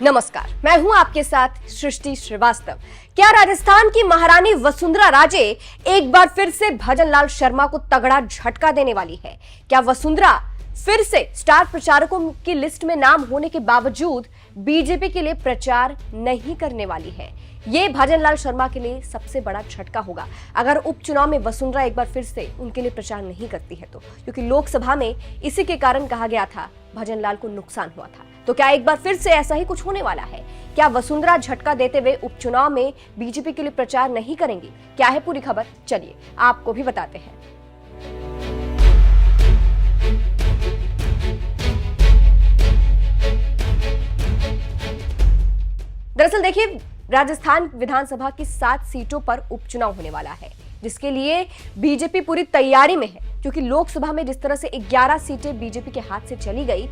नमस्कार, मैं हूं आपके साथ सृष्टि श्रीवास्तव। क्या राजस्थान की महारानी वसुंधरा राजे एक बार फिर से भजनलाल शर्मा को तगड़ा झटका देने वाली है? क्या वसुंधरा फिर से स्टार प्रचारकों की लिस्ट में नाम होने के बावजूद बीजेपी के लिए प्रचार नहीं करने वाली है? ये भजनलाल शर्मा के लिए सबसे बड़ा झटका होगा अगर उपचुनाव में वसुंधरा एक बार फिर से उनके लिए प्रचार नहीं करती है तो, क्योंकि लोकसभा में इसी के कारण कहा गया था भजनलाल को नुकसान हुआ था। तो क्या एक बार फिर से ऐसा ही कुछ होने वाला है? क्या वसुंधरा झटका देते हुए उपचुनाव में बीजेपी के लिए प्रचार नहीं करेंगी? क्या है पूरी खबर, चलिए आपको भी बताते हैं। दरअसल देखिए, राजस्थान विधानसभा की 7 सीटों पर उपचुनाव होने वाला है, जिसके लिए बीजेपी पूरी तैयारी में है। क्योंकि लोकसभा में जिस तरह से 11 सीटें बीजेपी के हाथ से चली गई,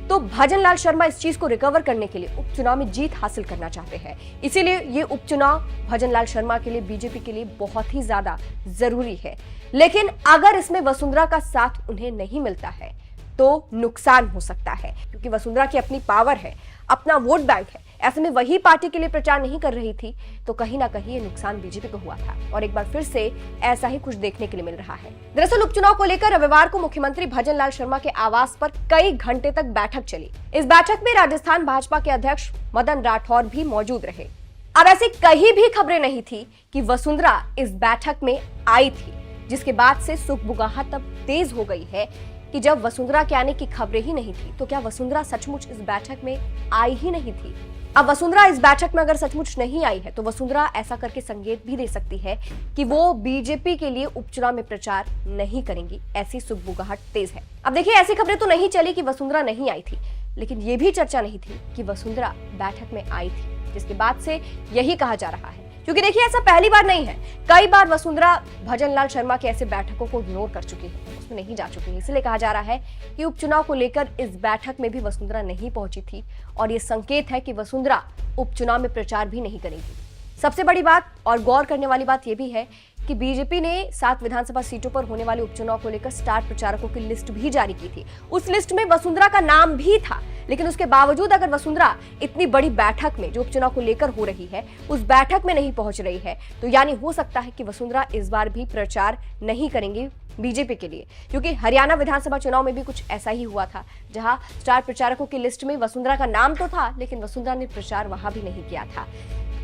तो भजनलाल शर्मा इस चीज को रिकवर करने के लिए उपचुनाव में जीत हासिल करना चाहते हैं। इसीलिए ये उपचुनाव भजनलाल शर्मा के लिए, बीजेपी के लिए बहुत ही ज्यादा जरूरी है। लेकिन अगर इसमें वसुंधरा का साथ उन्हें नहीं मिलता है तो नुकसान हो सकता है, क्योंकि वसुंधरा की अपनी पावर है, अपना वोट बैंक है। ऐसे में वही पार्टी के लिए प्रचार नहीं कर रही थी तो कहीं ना कहीं ये नुकसान बीजेपी को हुआ था, और एक बार फिर से ऐसा ही कुछ देखने के लिए मिल रहा है। दरअसल उपचुनाव को लेकर रविवार को मुख्यमंत्री भजनलाल शर्मा के आवास पर कई घंटे तक बैठक चली। इस बैठक में राजस्थान भाजपा के अध्यक्ष मदन राठौर भी मौजूद रहे। अब ऐसी कहीं भी खबरें नहीं थी कि वसुंधरा इस बैठक में आई थी, जिसके बाद से सुगबुगाहट अब तेज हो गई है कि जब वसुंधरा के आने की खबरें ही नहीं थी तो क्या वसुंधरा सचमुच इस बैठक में आई ही नहीं थी? अब वसुंधरा इस बैठक में अगर सचमुच नहीं आई है तो वसुंधरा ऐसा करके संकेत भी दे सकती है कि वो बीजेपी के लिए उपचुनाव में प्रचार नहीं करेंगी। ऐसी सुगबुगाहट तेज है। अब देखिए, ऐसी खबरें तो नहीं चली कि वसुंधरा नहीं आई थी, लेकिन ये भी चर्चा नहीं थी कि वसुंधरा बैठक में आई थी, जिसके बाद से यही कहा जा रहा है। क्योंकि देखिए, ऐसा पहली बार नहीं है, कई बार वसुंधरा भजनलाल शर्मा के ऐसे बैठकों को इग्नोर कर चुकी है, उसमें नहीं जा चुकी है। इसलिए कहा जा रहा है कि उपचुनाव को लेकर इस बैठक में भी वसुंधरा नहीं पहुंची थी, और ये संकेत है कि वसुंधरा उपचुनाव में प्रचार भी नहीं करेगी। सबसे बड़ी बात और गौर करने वाली बात यह भी है कि बीजेपी ने 7 विधानसभा सीटों पर होने वाले उपचुनाव को लेकर स्टार प्रचारकों की लिस्ट भी जारी की थी। उस लिस्ट में वसुंधरा का नाम भी था, लेकिन उसके बावजूद अगर वसुंधरा इतनी बड़ी बैठक में जो उपचुनाव को लेकर हो रही है उस बैठक में नहीं पहुंच रही है, तो यानी हो सकता है कि वसुंधरा इस बार भी प्रचार नहीं करेंगी बीजेपी के लिए। क्योंकि हरियाणा विधानसभा चुनाव में भी कुछ ऐसा ही हुआ था, जहां स्टार प्रचारकों की लिस्ट में वसुंधरा का नाम तो था, लेकिन वसुंधरा ने प्रचार वहां भी नहीं किया था।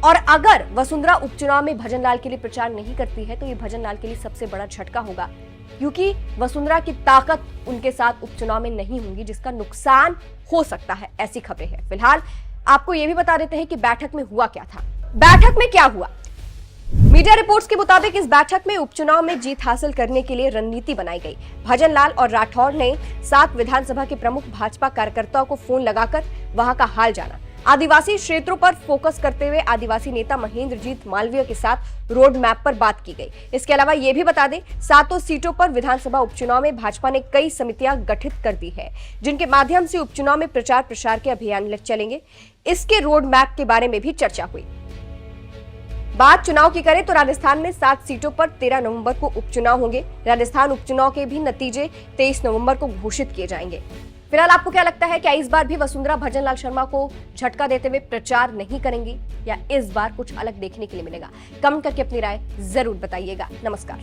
और अगर वसुंधरा उपचुनाव में भजनलाल के लिए प्रचार नहीं करती है तो ये भजनलाल के लिए सबसे बड़ा झटका होगा, क्योंकि वसुंधरा की ताकत उनके साथ उपचुनाव में नहीं होगी, जिसका नुकसान हो सकता है। ऐसी खबरें हैं। फिलहाल आपको यह भी बता देते हैं कि बैठक में हुआ क्या था। बैठक में क्या हुआ? मीडिया रिपोर्ट्स के मुताबिक इस बैठक में उपचुनाव में जीत हासिल करने के लिए रणनीति बनाई गई। भजनलाल और राठौर ने 7 विधानसभा के प्रमुख भाजपा कार्यकर्ताओं को फोन लगाकर वहां का हाल जाना। आदिवासी क्षेत्रों पर फोकस करते हुए आदिवासी नेता महेंद्रजीत मालवीय के साथ रोड मैप पर बात की गई। इसके अलावा ये भी बता दें, 7 सीटों पर विधानसभा उपचुनाव में भाजपा ने कई समितियां गठित कर दी है, जिनके माध्यम से उपचुनाव में प्रचार प्रसार के अभियान चलेंगे। इसके रोड मैप के बारे में भी चर्चा हुई। बात चुनाव की करें तो राजस्थान में 7 सीटों पर 13 नवंबर को उपचुनाव होंगे। राजस्थान उपचुनाव के भी नतीजे 23 नवंबर को घोषित किए जाएंगे। फिलहाल आपको क्या लगता है, क्या इस बार भी वसुंधरा भजनलाल शर्मा को झटका देते हुए प्रचार नहीं करेंगी, या इस बार कुछ अलग देखने के लिए मिलेगा? कमेंट करके अपनी राय जरूर बताइएगा। नमस्कार।